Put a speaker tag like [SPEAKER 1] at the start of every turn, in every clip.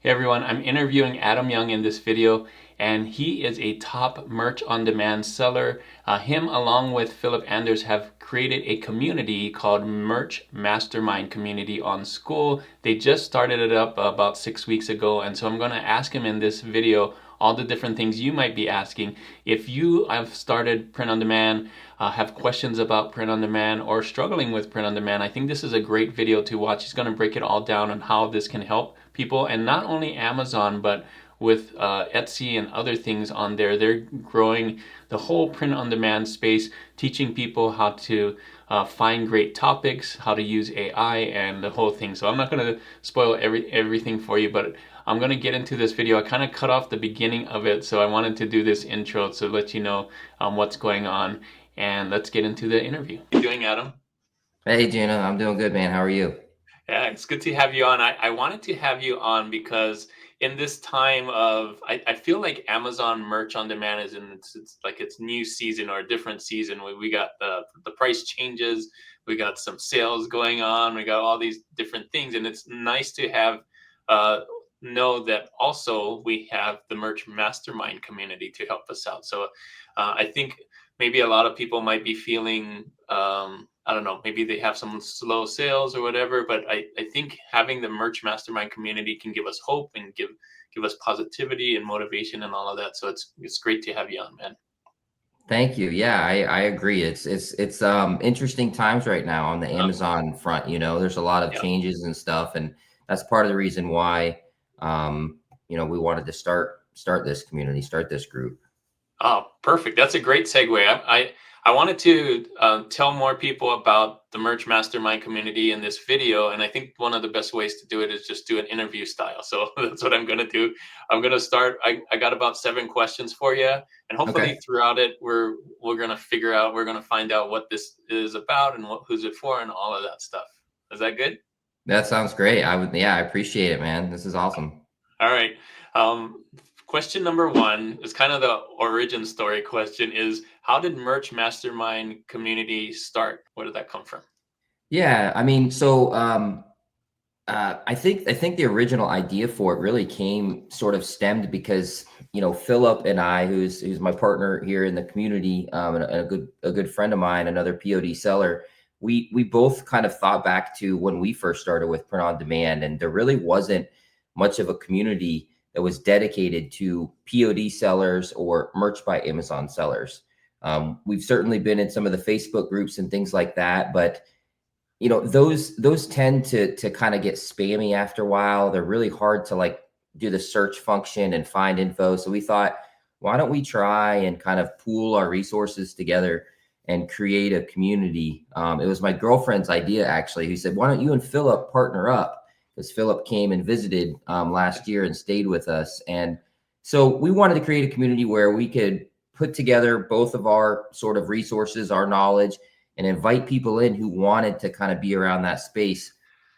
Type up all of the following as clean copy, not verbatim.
[SPEAKER 1] Hey everyone, I'm interviewing Adam Young in this video, and he is a top merch on demand seller. Him along with Philip Anders have created a community called Merch Mastermind Community on Skool. They just started it up about 6 weeks ago, and so I'm going to ask him in this video all the different things you might be asking. If you have started print on demand, have questions about print on demand, or struggling with print on demand, I think this is a great video to watch. He's going to break it all down on how this can help people, and not only Amazon, but with Etsy and other things on there. They're growing the whole print on demand space, teaching people how to find great topics, how to use AI, and the whole thing. So I'm not going to spoil everything for you, but I'm going to get into this video. I kind of cut off the beginning of it, so I wanted to do this intro to let you know what's going on. And let's get into the interview. How you doing, Adam?
[SPEAKER 2] Hey, Gina, I'm doing good, man. How are you?
[SPEAKER 1] Yeah, it's good to have you on. I wanted to have you on because in this time of, I feel like Amazon merch on demand is in it's like its new season or a different season. We got the price changes, we got some sales going on, we got all these different things, and it's nice to have uh, know that also we have the merch mastermind community to help us out. So I think maybe a lot of people might be feeling I don't know, maybe they have some slow sales or whatever, but I think having the merch mastermind community can give us hope and give us positivity and motivation and all of that. So it's great to have you on, man.
[SPEAKER 2] Thank you. Yeah, I agree. It's interesting times right now on the
[SPEAKER 1] Um,
[SPEAKER 2] Amazon front. There's a lot of
[SPEAKER 1] yeah.
[SPEAKER 2] changes and stuff, and that's part of the reason why we wanted to start this community, start this group.
[SPEAKER 1] Oh, perfect. That's a great segue. I wanted to tell more people about the Merch Mastermind community in this video, and I think one of the best ways to do it is just do an interview style. So that's what I'm going to do. I'm going to start. I got about 7 questions for you, and hopefully
[SPEAKER 2] Okay,
[SPEAKER 1] throughout it, we're going to figure out, we're going to find out what this is about and who's it for and all of that stuff. Is that good?
[SPEAKER 2] that sounds great. Yeah, I appreciate it, man. This is awesome.
[SPEAKER 1] All right. Um, Question number one is kind of the origin story question is how did Merch Mastermind community start? Where did that come from?
[SPEAKER 2] Yeah, I mean, so I think the original idea for it really came sort of stemmed because Philip and I, who's my partner here in the community, and a good friend of mine, another POD seller, we both kind of thought back to when we first started with print on demand, and there really wasn't much of a community that was dedicated to POD sellers or merch by Amazon sellers. We've certainly been in some of the Facebook groups and things like that, but those tend to kind of get spammy after a while. They're really hard to like do the search function and find info. So we thought, why don't we try and kind of pool our resources together and create a community? It was my girlfriend's idea, actually, who said, why don't you and Philip partner up? Because Philip came and visited last year and stayed with us. And so we wanted to create a community where we could put together both of our sort of resources, our knowledge, and invite people in who wanted to kind of be around that space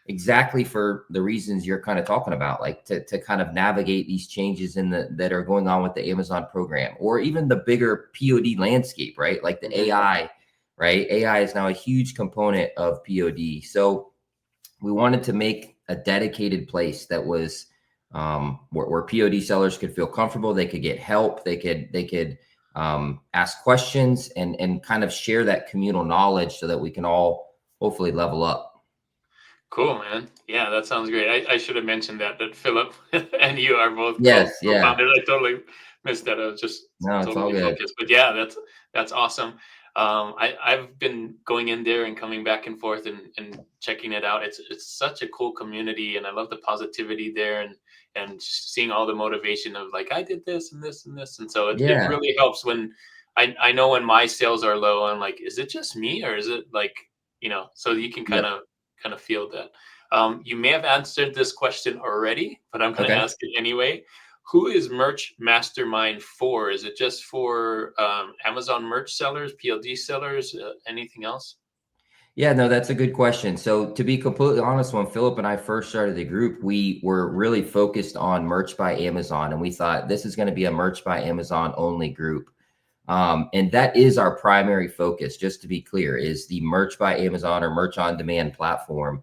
[SPEAKER 2] exactly for the reasons you're kind of talking about, like to kind of navigate these changes that are going on with the Amazon program, or even the bigger POD landscape, right? Like the
[SPEAKER 1] Mhm.
[SPEAKER 2] AI, right? AI is now a huge component of POD. So we wanted to make a dedicated place that was where POD sellers could feel comfortable. They could get help. They could ask questions and kind of share that communal knowledge so that we can all hopefully level up.
[SPEAKER 1] Cool, man. Yeah, that sounds great. I should have mentioned that Philip and you are both
[SPEAKER 2] Yes, yeah.
[SPEAKER 1] co-founders. I totally missed that. I was just
[SPEAKER 2] No, it's all
[SPEAKER 1] totally
[SPEAKER 2] good.
[SPEAKER 1] focused. But yeah, that's awesome. I've been going in there and coming back and forth and checking it out. It's such a cool community, and I love the positivity there and seeing all the motivation of like I did this and this and this, and so it
[SPEAKER 2] Yeah,
[SPEAKER 1] really helps when I know when my sales are low. I'm like, is it just me or is it like so you can kind
[SPEAKER 2] yep.
[SPEAKER 1] of feel that. You may have answered this question already, but I'm going to
[SPEAKER 2] Okay.
[SPEAKER 1] ask it anyway. Who is Merch Mastermind for? Is it just for Amazon merch sellers, PLD sellers, anything else?
[SPEAKER 2] Yeah, no, that's a good question. So to be completely honest, when Philip and I first started the group, we were really focused on merch by Amazon, and we thought this is going to be a merch by Amazon only group. And that is our primary focus, just to be clear, is the merch by Amazon or merch on demand platform.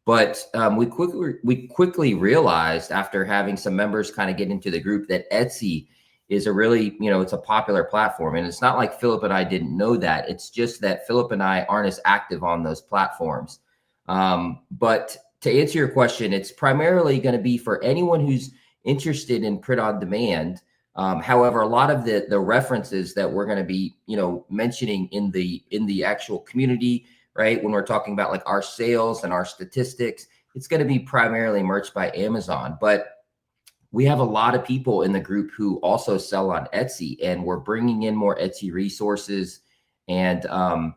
[SPEAKER 2] But we quickly realized after having some members kind of get into the group that Etsy is a really, it's a popular platform. And it's not like Philip and I didn't know that. It's just that Philip and I aren't as active on those platforms. But to answer your question, it's primarily going to be for anyone who's interested in print on demand. However, a lot of the references that we're going to be, mentioning in the actual community, right, when we're talking about like our sales and our statistics, it's going to be primarily merch by Amazon. But we have a lot of people in the group who also sell on Etsy, and we're bringing in more Etsy resources. And and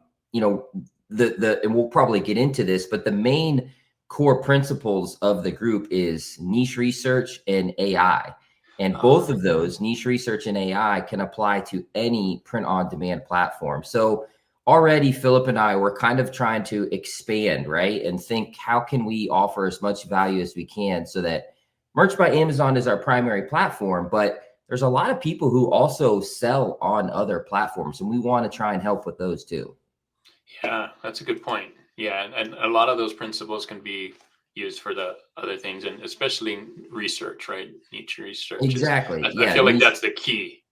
[SPEAKER 2] we'll probably get into this, but the main core principles of the group is niche research and AI. And both of those, niche research and AI, can apply to any print on demand platform. So already Philip and I were kind of trying to expand, right? And think, how can we offer as much value as we can so that Merch by Amazon is our primary platform, but there's a lot of people who also sell on other platforms, and we want to try and help with those too.
[SPEAKER 1] Yeah, that's a good point. Yeah, and a lot of those principles can be used for the other things, and especially in research, right? Niche research is,
[SPEAKER 2] Exactly.
[SPEAKER 1] I
[SPEAKER 2] Yeah.
[SPEAKER 1] feel like that's the key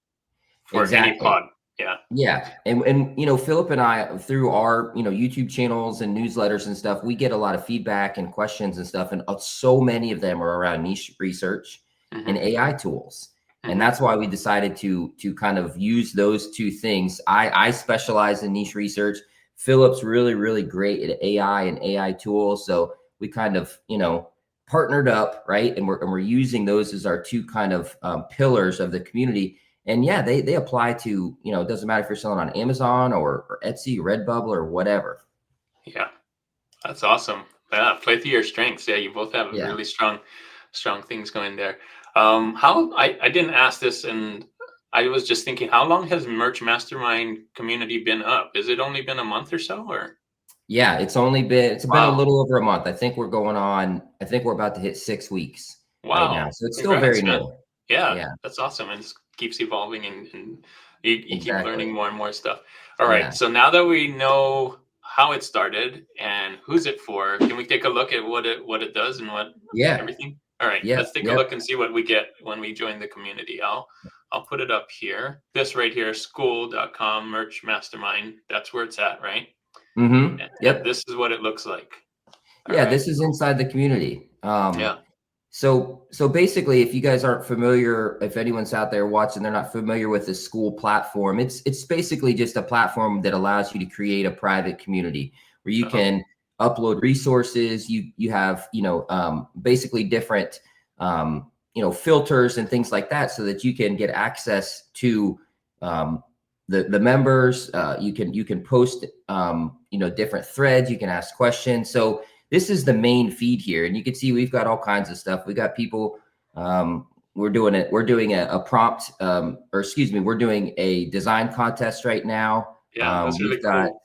[SPEAKER 1] for any
[SPEAKER 2] Exactly.
[SPEAKER 1] pod. Yeah.
[SPEAKER 2] Yeah. And Philip and I, through our, YouTube channels and newsletters and stuff, we get a lot of feedback and questions and stuff. And so many of them are around niche research and
[SPEAKER 1] Hmm.
[SPEAKER 2] AI tools. And
[SPEAKER 1] Hmm.
[SPEAKER 2] that's why we decided to kind of use those two things. I specialize in niche research. Philip's really, really great at AI and AI tools. So we kind of, partnered up, right? And we're using those as our two kind of pillars of the community. And yeah, they apply to, it doesn't matter if you're selling on Amazon or Etsy, Redbubble, or whatever.
[SPEAKER 1] Yeah, that's awesome. Yeah, play to your strengths. Yeah, you both have
[SPEAKER 2] Yeah.
[SPEAKER 1] really strong things going there. How I didn't ask this, and I was just thinking, how long has Merch Mastermind community been up? Has it only been a month or so, or?
[SPEAKER 2] Yeah, it's been a
[SPEAKER 1] Wow,
[SPEAKER 2] little over a month. I think we're about to hit 6 weeks right now.
[SPEAKER 1] wow,
[SPEAKER 2] So it's still very
[SPEAKER 1] congrats, man.
[SPEAKER 2] new.
[SPEAKER 1] Yeah,
[SPEAKER 2] Yeah,
[SPEAKER 1] that's awesome. And it keeps evolving, and you keep
[SPEAKER 2] exactly.
[SPEAKER 1] learning more and more stuff. All right,
[SPEAKER 2] Yeah.
[SPEAKER 1] so now that we know how it started and who's it for, can we take a look at what it does and what
[SPEAKER 2] Yeah.
[SPEAKER 1] everything? All right,
[SPEAKER 2] Yep.
[SPEAKER 1] let's take a
[SPEAKER 2] Yep.
[SPEAKER 1] look and see what we get when we join the community. I'll put it up here. This right here, skool.com merch mastermind. That's where it's at, right? And
[SPEAKER 2] Yep.
[SPEAKER 1] this is what it looks like. All
[SPEAKER 2] Yeah,
[SPEAKER 1] right.
[SPEAKER 2] this is inside the community.
[SPEAKER 1] Yeah.
[SPEAKER 2] So basically, if you guys aren't familiar, if anyone's out there watching, they're not familiar with the Skool platform, it's basically just a platform that allows you to create a private community where you
[SPEAKER 1] Uh-huh.
[SPEAKER 2] can upload resources. You have, basically different, filters and things like that, so that you can get access to the members. You can post, different threads. You can ask questions. So this is the main feed here, and you can see we've got all kinds of stuff. We got people. We're doing it. We're doing a prompt, or excuse me, we're doing a design contest right now.
[SPEAKER 1] Yeah, that's really
[SPEAKER 2] We've got,
[SPEAKER 1] cool.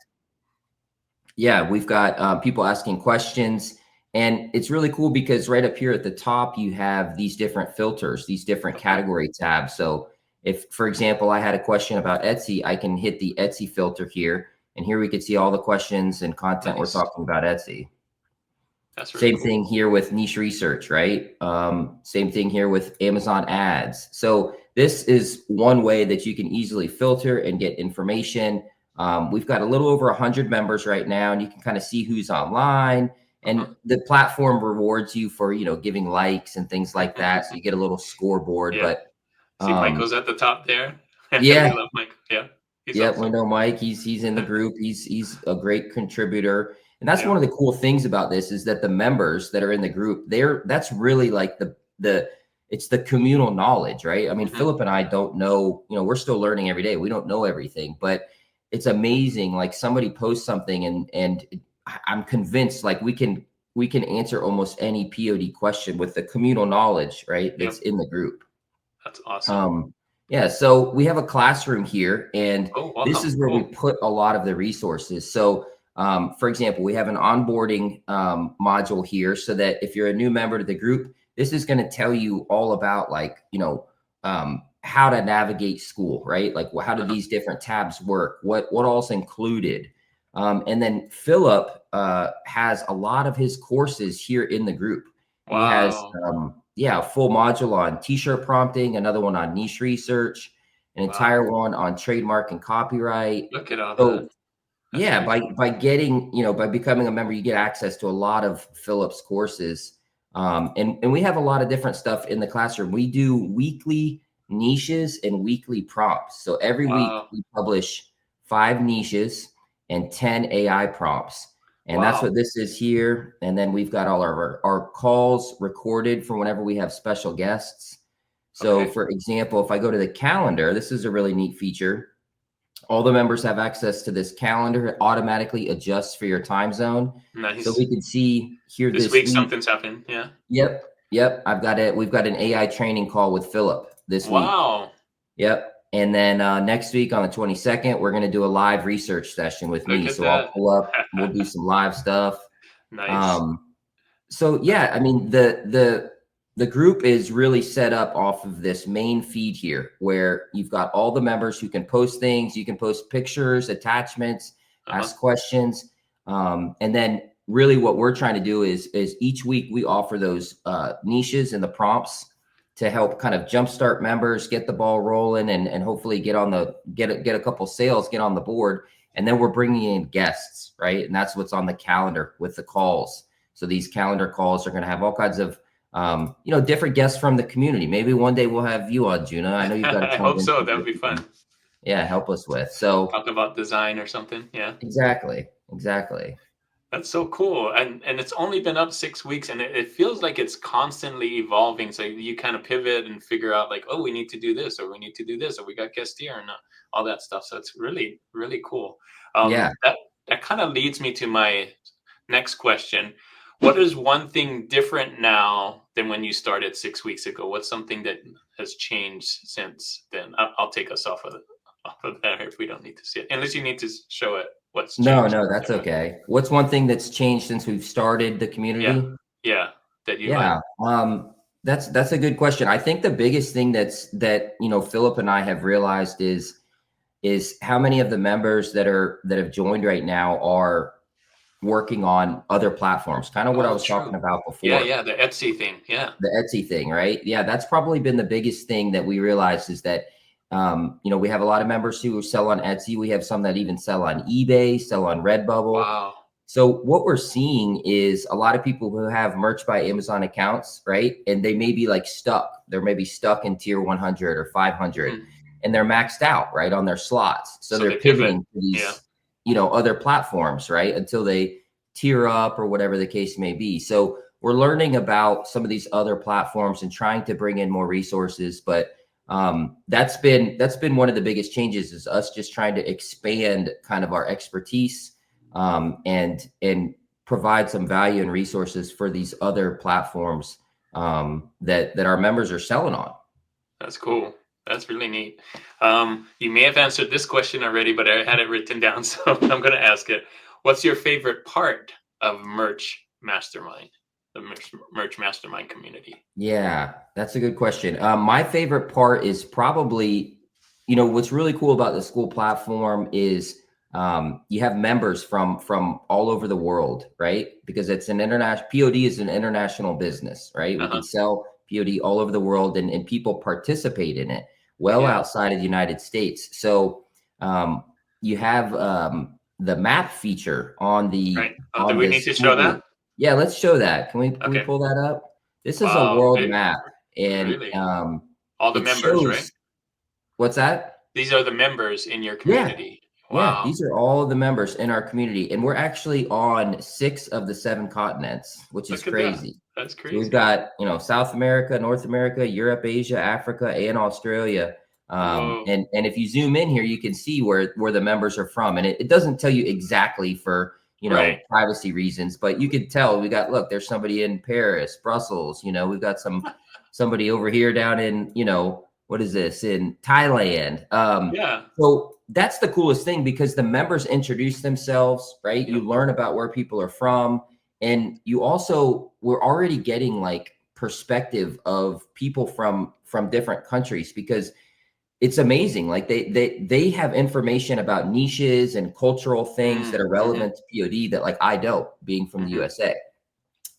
[SPEAKER 2] yeah, we've got people asking questions, and it's really cool because right up here at the top you have these different filters, these different
[SPEAKER 1] Okay.
[SPEAKER 2] category tabs. So if, for example, I had a question about Etsy, I can hit the Etsy filter here, and here we can see all the questions and content we're
[SPEAKER 1] Nice.
[SPEAKER 2] talking about Etsy.
[SPEAKER 1] That's really
[SPEAKER 2] Same
[SPEAKER 1] cool.
[SPEAKER 2] thing here with niche research, right? Same thing here with Amazon ads. So this is one way that you can easily filter and get information. We've got a little over 100 members right now, and you can kind of see who's online.
[SPEAKER 1] Uh-huh.
[SPEAKER 2] And the platform rewards you for, giving likes and things like that. So you get a little scoreboard.
[SPEAKER 1] Yeah.
[SPEAKER 2] But
[SPEAKER 1] See Michael's at the top there. We
[SPEAKER 2] yeah,
[SPEAKER 1] love Michael. Yeah. He's
[SPEAKER 2] yep, we
[SPEAKER 1] awesome.
[SPEAKER 2] know Mike. He's in the group. He's a great contributor. And that's
[SPEAKER 1] Yeah.
[SPEAKER 2] one of the cool things about this is that the members that are in the group, that's really like the it's the communal knowledge, right? I mean,
[SPEAKER 1] Hmm.
[SPEAKER 2] Philip and I don't know, we're still learning every day. We don't know everything, but it's amazing. Like somebody posts something and I'm convinced like we can answer almost any POD question with the communal knowledge, right? That's
[SPEAKER 1] Yep.
[SPEAKER 2] in the group.
[SPEAKER 1] That's awesome.
[SPEAKER 2] Um, yeah, so we have a classroom here, and
[SPEAKER 1] Oh,
[SPEAKER 2] this
[SPEAKER 1] wow.
[SPEAKER 2] is where we
[SPEAKER 1] Cool.
[SPEAKER 2] put a lot of the resources. So, for example, we have an onboarding module here, so that if you're a new member to the group, this is going to tell you all about like, how to navigate Skool, right? Like, how do
[SPEAKER 1] Uh-huh.
[SPEAKER 2] these different tabs work? What all's included? And then Philip, has a lot of his courses here in the group. He has,
[SPEAKER 1] Wow.
[SPEAKER 2] yeah, a full module on t-shirt prompting, another one on niche research, an
[SPEAKER 1] Wow.
[SPEAKER 2] entire one on trademark and copyright.
[SPEAKER 1] Look at all that.
[SPEAKER 2] So
[SPEAKER 1] That's
[SPEAKER 2] yeah,
[SPEAKER 1] amazing.
[SPEAKER 2] by getting, by becoming a member, you get access to a lot of Philip's courses. And we have a lot of different stuff in the classroom. We do weekly niches and weekly prompts. So every week
[SPEAKER 1] Wow.
[SPEAKER 2] we publish 5 niches and 10 AI prompts. And that's
[SPEAKER 1] Wow.
[SPEAKER 2] what this is here. And then we've got all our calls recorded for whenever we have special guests. So
[SPEAKER 1] Okay.
[SPEAKER 2] for example, if I go to the calendar, this is a really neat feature. All the members have access to this calendar. It automatically adjusts for your time zone. So
[SPEAKER 1] Nice.
[SPEAKER 2] we can see here
[SPEAKER 1] This
[SPEAKER 2] this
[SPEAKER 1] week
[SPEAKER 2] week.
[SPEAKER 1] something's happened. Yeah.
[SPEAKER 2] Yep. Yep. We've got an AI training call with Philip this week.
[SPEAKER 1] Wow.
[SPEAKER 2] Yep. And then next week on the 22nd, we're going to do a live research session with
[SPEAKER 1] Look
[SPEAKER 2] me.
[SPEAKER 1] at
[SPEAKER 2] So I'll
[SPEAKER 1] that.
[SPEAKER 2] pull up, we'll do some live stuff.
[SPEAKER 1] Nice.
[SPEAKER 2] Um, so
[SPEAKER 1] That's
[SPEAKER 2] yeah, I mean the group is really set up off of this main feed here, where you've got all the members who can post things. You can post pictures, attachments,
[SPEAKER 1] uh-huh.
[SPEAKER 2] ask questions, and then really what we're trying to do is each week we offer those niches and the prompts to help kind of jumpstart members, get the ball rolling, and hopefully get a couple sales, get on the board. And then we're bringing in guests, right? And that's what's on the calendar with the calls. So these calendar calls are going to have all kinds of different guests from the community. Maybe one day we'll have you on, Juna. I know you've got a
[SPEAKER 1] I
[SPEAKER 2] ton of
[SPEAKER 1] hope so. That would
[SPEAKER 2] input
[SPEAKER 1] be
[SPEAKER 2] you can,
[SPEAKER 1] fun.
[SPEAKER 2] yeah, help us with. So
[SPEAKER 1] Talk about design or something. Yeah.
[SPEAKER 2] exactly.
[SPEAKER 1] That's so cool. And it's only been up 6 weeks and it feels like it's constantly evolving. So you kind of pivot and figure out like, oh, we need to do this or we need to do this or we got guests here and all that stuff. So it's really, really cool.
[SPEAKER 2] Yeah.
[SPEAKER 1] That kind of leads me to my next question. What is one thing different now than when you started 6 weeks ago? What's something that has changed since then? I'll take us off of there if we don't need to see it, unless you need to show it. What's changed?
[SPEAKER 2] No, that's okay. What's one thing that's changed since we've started the
[SPEAKER 1] Yeah,
[SPEAKER 2] community?
[SPEAKER 1] yeah, that you like.
[SPEAKER 2] Yeah. That's a good question. I think the biggest thing that Philip and I have realized is how many of the members that have joined right now are working on other platforms, kind of what I
[SPEAKER 1] Oh,
[SPEAKER 2] was talking
[SPEAKER 1] true.
[SPEAKER 2] about
[SPEAKER 1] Yeah,
[SPEAKER 2] before.
[SPEAKER 1] yeah, the Etsy thing. Yeah.
[SPEAKER 2] The Etsy thing, right? Yeah, that's probably been the biggest thing that we realized is that we have a lot of members who sell on Etsy. We have some that even sell on eBay, sell on Redbubble.
[SPEAKER 1] Wow.
[SPEAKER 2] So what we're seeing is a lot of people who have Merch by Amazon accounts, right? And they may be like stuck. They're maybe stuck in tier 100 or 500
[SPEAKER 1] Mhm.
[SPEAKER 2] and they're maxed out, right, on their slots. So
[SPEAKER 1] So
[SPEAKER 2] they're
[SPEAKER 1] they pivot.
[SPEAKER 2] pivoting to
[SPEAKER 1] Yeah.
[SPEAKER 2] these, other platforms, right? Until they tier up or whatever the case may be. So we're learning about some of these other platforms and trying to bring in more resources. But that's been one of the biggest changes is us just trying to expand kind of our expertise and provide some value and resources for these other platforms that our members are selling on.
[SPEAKER 1] That's cool. That's really neat. You may have answered this question already, but I had it written down, so I'm going to ask it. What's your favorite part of Merch Mastermind, the Merch Mastermind community?
[SPEAKER 2] Yeah, that's a good question. My favorite part is probably, what's really cool about the Skool platform is you have members from all over the world, right? Because it's an international POD is an international business, right? We
[SPEAKER 1] Uh-huh.
[SPEAKER 2] can sell POD all over the world, and people participate in it well
[SPEAKER 1] Yeah.
[SPEAKER 2] outside of the United States. So you have the map feature on the
[SPEAKER 1] Right. Oh, do we need to show
[SPEAKER 2] Skool.
[SPEAKER 1] that?
[SPEAKER 2] Yeah, let's show that. Can we
[SPEAKER 1] Okay.
[SPEAKER 2] pull that up? This is a
[SPEAKER 1] Wow.
[SPEAKER 2] world map, and
[SPEAKER 1] Really? All the
[SPEAKER 2] it
[SPEAKER 1] members, right?
[SPEAKER 2] shows what's that?
[SPEAKER 1] These are the members in your
[SPEAKER 2] Yeah,
[SPEAKER 1] community.
[SPEAKER 2] yeah.
[SPEAKER 1] Wow.
[SPEAKER 2] These are all of the members in our community, and we're actually on 6 of the 7 continents, which is
[SPEAKER 1] Look at that.
[SPEAKER 2] crazy.
[SPEAKER 1] That's
[SPEAKER 2] So we've
[SPEAKER 1] crazy.
[SPEAKER 2] got South America, North America, Europe, Asia, Africa, and Australia.
[SPEAKER 1] Whoa.
[SPEAKER 2] And if you zoom in here, you can see where the members are from, and it doesn't tell you exactly for
[SPEAKER 1] Right.
[SPEAKER 2] privacy reasons, but you could tell look, there's somebody in Paris, Brussels. We've got somebody over here down in what is this in Thailand.
[SPEAKER 1] Yeah.
[SPEAKER 2] So that's the coolest thing because the members introduce themselves, right? You
[SPEAKER 1] Yep.
[SPEAKER 2] learn about where people are from, and we're already getting like perspective of people from different countries because it's amazing. Like they have information about niches and cultural things that are
[SPEAKER 1] Mm-hmm.
[SPEAKER 2] relevant to POD that like I don't, being from the
[SPEAKER 1] Mm-hmm.
[SPEAKER 2] USA,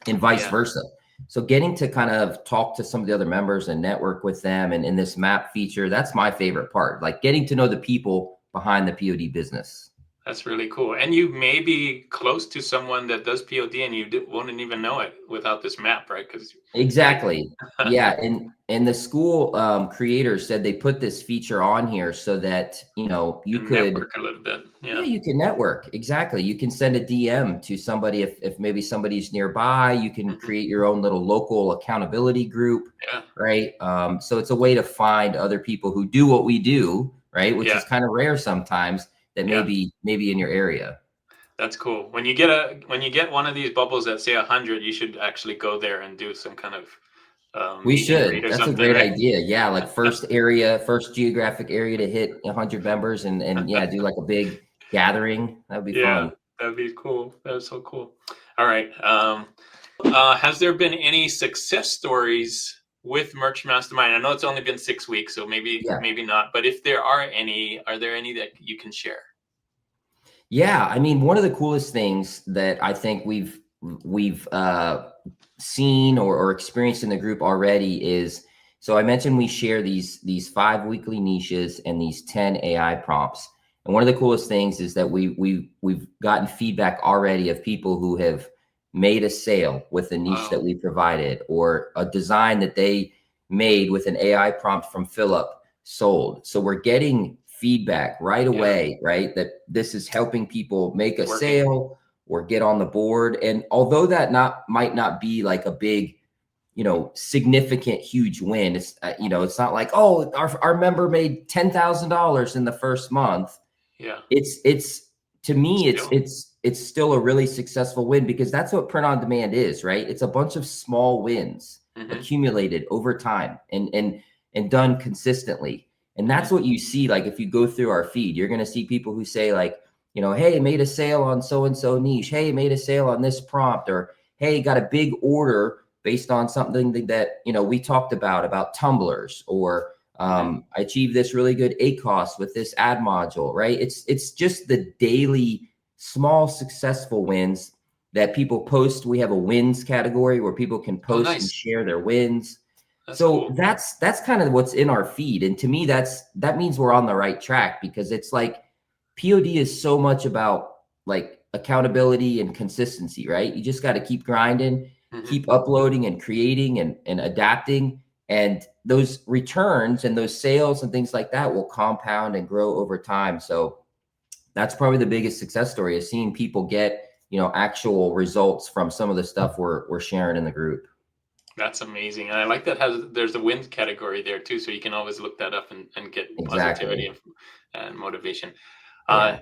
[SPEAKER 2] and vice
[SPEAKER 1] Yeah,
[SPEAKER 2] versa. So getting to kind of talk to some of the other members and network with them, and in this map feature, that's my favorite part. Like getting to know the people behind the POD business.
[SPEAKER 1] that's really cool. And you may be close to someone that does POD and wouldn't even know it without this map, right? Because like
[SPEAKER 2] Exactly. Yeah, and the Skool creators said they put this feature on here so that you
[SPEAKER 1] and
[SPEAKER 2] could,
[SPEAKER 1] network a little bit.
[SPEAKER 2] yeah,
[SPEAKER 1] Yeah.
[SPEAKER 2] you can network. Exactly. You can send a DM to somebody if maybe somebody's nearby. You can
[SPEAKER 1] Mm-hmm.
[SPEAKER 2] create your own little local accountability group,
[SPEAKER 1] Yeah.
[SPEAKER 2] right? So it's a way to find other people who do what we do, right? Which
[SPEAKER 1] Yeah.
[SPEAKER 2] is kind of rare sometimes, that
[SPEAKER 1] Yeah.
[SPEAKER 2] maybe in your area.
[SPEAKER 1] That's cool. When you get one of these bubbles that say 100, you should actually go there and do some kind of
[SPEAKER 2] We
[SPEAKER 1] meet and
[SPEAKER 2] should.
[SPEAKER 1] greet or
[SPEAKER 2] That's a
[SPEAKER 1] something,
[SPEAKER 2] great
[SPEAKER 1] right?
[SPEAKER 2] idea. Yeah, like first geographic area to hit 100 members, and yeah, do like a big gathering. That would be
[SPEAKER 1] Yeah,
[SPEAKER 2] fun.
[SPEAKER 1] that'd be cool. That's so cool. All right. Has there been any success stories with Merch Mastermind? I know it's only been 6 weeks, so
[SPEAKER 2] Yeah.
[SPEAKER 1] maybe not. But if there are any, are there any that you can share?
[SPEAKER 2] Yeah, I mean, one of the coolest things that I think we've seen or experienced in the group already is, so I mentioned we share these 5 weekly niches and these 10 AI prompts. And one of the coolest things is that we've gotten feedback already of people who have made a sale with the niche
[SPEAKER 1] Wow.
[SPEAKER 2] that we provided, or a design that they made with an AI prompt from Philip sold. So we're getting feedback right
[SPEAKER 1] Yeah,
[SPEAKER 2] away, right? That this is helping people make a
[SPEAKER 1] it's working.
[SPEAKER 2] sale or get on the board. And although that might not be like a big, significant, huge win, it's it's not like, oh, our member made $10,000 in the first month.
[SPEAKER 1] Yeah,
[SPEAKER 2] It's to me, it's
[SPEAKER 1] still.
[SPEAKER 2] it's it's still a really successful win, because that's what print on demand is, right? It's a bunch of small wins
[SPEAKER 1] Hmm.
[SPEAKER 2] accumulated over time, and done consistently. And
[SPEAKER 1] Hmm.
[SPEAKER 2] that's what you see. Like if you go through our feed, you're going to see people who say like, hey, made a sale on so and so niche, hey, made a sale on this prompt, or hey, got a big order based on something that we talked about tumblers, or
[SPEAKER 1] Hmm.
[SPEAKER 2] I achieved this really good ACOS with this ad module, right? It's just the daily small successful wins that people post. We have a wins category where people can
[SPEAKER 1] Oh,
[SPEAKER 2] post and
[SPEAKER 1] nice.
[SPEAKER 2] share their wins.
[SPEAKER 1] That's
[SPEAKER 2] So
[SPEAKER 1] cool.
[SPEAKER 2] that's kind of what's in our feed. And to me, that means we're on the right track, because it's like POD is so much about like accountability and consistency, right? You just got to keep grinding,
[SPEAKER 1] Hmm.
[SPEAKER 2] keep uploading and creating and adapting. And those returns and those sales and things like that will compound and grow over time. So that's probably the biggest success story, is seeing people get, actual results from some of the stuff we're sharing in the group.
[SPEAKER 1] That's amazing. And I like that there's a wins category there too, so you can always look that up and get positivity
[SPEAKER 2] Exactly.
[SPEAKER 1] and motivation. Uh,
[SPEAKER 2] Yeah.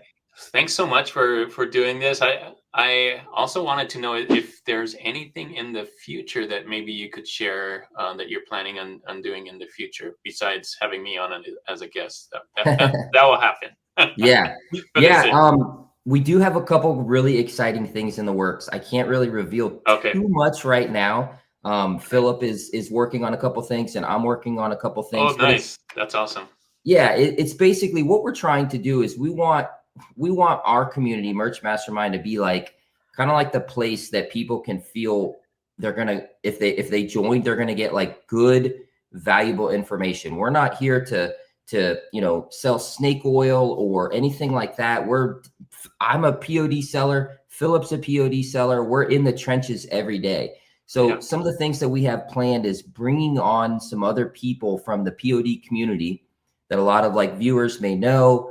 [SPEAKER 1] Thanks so much for doing this. I also wanted to know if there's anything in the future that maybe you could share that you're planning on doing in the future besides having me on as a guest. That will happen.
[SPEAKER 2] Yeah.
[SPEAKER 1] For this
[SPEAKER 2] Yeah.
[SPEAKER 1] is
[SPEAKER 2] We do have a couple really exciting things in the works. I can't really reveal
[SPEAKER 1] okay.
[SPEAKER 2] too much right now.
[SPEAKER 1] Okay.
[SPEAKER 2] Philip is working on a couple things, and I'm working on a couple
[SPEAKER 1] Oh,
[SPEAKER 2] things, but
[SPEAKER 1] nice. That's awesome.
[SPEAKER 2] it's basically what we're trying to do is we want our community, Merch Mastermind, to be like kind of like the place that people can feel they're gonna, if they join, they're gonna get like good, valuable information. We're not here to sell snake oil or anything like that. I'm a POD seller. Philip's a POD seller. We're in the trenches every day.
[SPEAKER 1] Yeah.
[SPEAKER 2] So some of the things that we have planned is bringing on some other people from the POD community that a lot of like viewers may know,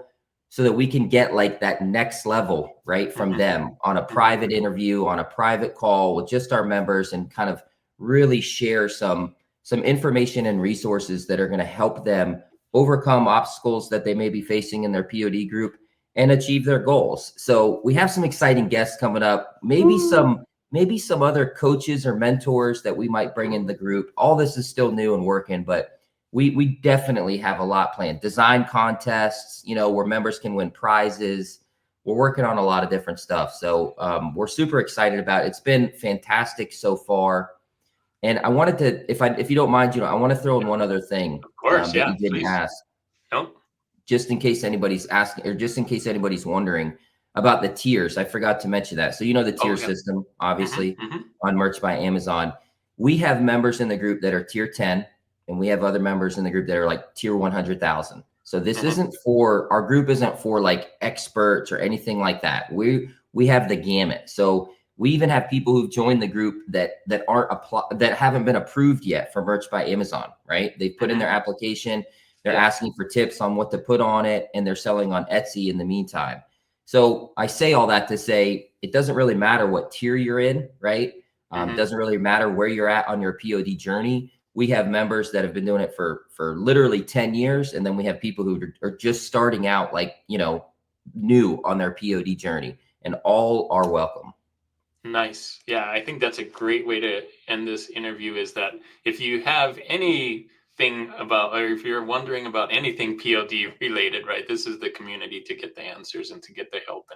[SPEAKER 2] so that we can get like that next level right from
[SPEAKER 1] Hmm.
[SPEAKER 2] them on a
[SPEAKER 1] Hmm.
[SPEAKER 2] private interview, on a private call with just our members, and kind of really share some information and resources that are going to help them overcome obstacles that they may be facing in their POD group and achieve their goals. So we have some exciting guests coming up, maybe some other coaches or mentors that we might bring in the group. All this is still new and working, but we definitely have a lot planned. Design contests, where members can win prizes. We're working on a lot of different stuff. So we're super excited about it. It's been fantastic so far. And I wanted to, if you don't mind, I want to throw in one other thing
[SPEAKER 1] Of course.
[SPEAKER 2] that
[SPEAKER 1] Yeah.
[SPEAKER 2] you didn't
[SPEAKER 1] Please.
[SPEAKER 2] ask.
[SPEAKER 1] Nope.
[SPEAKER 2] Just in case anybody's asking, or just in case anybody's wondering about the tiers. I forgot to mention that. So you know the tier
[SPEAKER 1] Oh, yeah.
[SPEAKER 2] system,
[SPEAKER 1] Mhm,
[SPEAKER 2] obviously,
[SPEAKER 1] mhm,
[SPEAKER 2] on Merch by Amazon. We have members in the group that are tier 10, and we have other members in the group that are like tier 100,000. So this
[SPEAKER 1] mhm,
[SPEAKER 2] isn't for, our group isn't for like experts or anything like that. We have the gamut. So we even have people who've joined the group that aren't that haven't been approved yet for Merch by Amazon, right? They've put in their
[SPEAKER 1] mhm.
[SPEAKER 2] application, they're
[SPEAKER 1] Yeah.
[SPEAKER 2] asking for tips on what to put on it, and they're selling on Etsy in the meantime. So I say all that to say it doesn't really matter what tier you're in, right?
[SPEAKER 1] Mhm.
[SPEAKER 2] Doesn't really matter where you're at on your POD journey. We have members that have been doing it for literally 10 years, and then we have people who are just starting out, like, new on their POD journey, and all are welcome.
[SPEAKER 1] Nice. Yeah, I think that's a great way to end this interview is that if you have anything about, or if you're wondering about anything PLD related, right, this is the community to get the answers and to get the help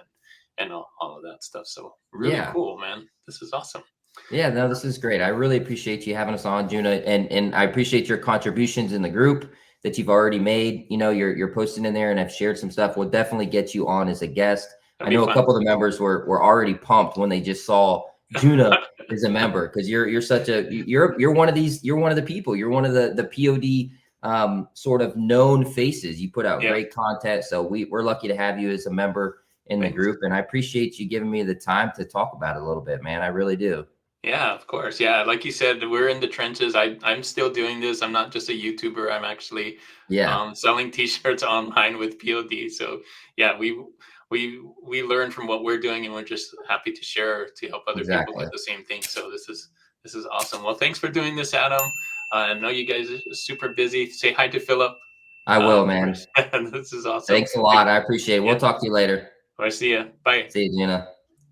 [SPEAKER 1] and all of that stuff. So really
[SPEAKER 2] Yeah.
[SPEAKER 1] cool, man. This is awesome.
[SPEAKER 2] Yeah, no, this is great. I really appreciate you having us on, Juna, and I appreciate your contributions in the group that you've already made. You're posting in there, and I've shared some stuff. We'll definitely get you on as a guest. I
[SPEAKER 1] That'd be
[SPEAKER 2] know a
[SPEAKER 1] fun.
[SPEAKER 2] couple of the members were already pumped when they just saw Juna as a member, because you're such a you're one of these, you're one of the people, you're one of the POD sort of known faces. You put out
[SPEAKER 1] Yeah.
[SPEAKER 2] great content, so we're lucky to have you as a member in the
[SPEAKER 1] Thanks.
[SPEAKER 2] group, and I appreciate you giving me the time to talk about it a little bit, man. I really do.
[SPEAKER 1] Yeah, of course. Yeah, like you said, we're in the trenches. I'm still doing this. I'm not just a YouTuber. I'm actually
[SPEAKER 2] Yeah.
[SPEAKER 1] selling T-shirts online with POD. So yeah, we learn from what we're doing, and we're just happy to share to help other people do
[SPEAKER 2] Exactly.
[SPEAKER 1] the same thing. So this is awesome. Well, thanks for doing this, Adam. I know you guys are super busy. Say hi to Philip.
[SPEAKER 2] I will,
[SPEAKER 1] First.
[SPEAKER 2] man.
[SPEAKER 1] This is awesome.
[SPEAKER 2] Thanks a lot. I appreciate it. We'll
[SPEAKER 1] Yeah.
[SPEAKER 2] talk to you later.
[SPEAKER 1] I see ya. Bye.
[SPEAKER 2] See you, Gina.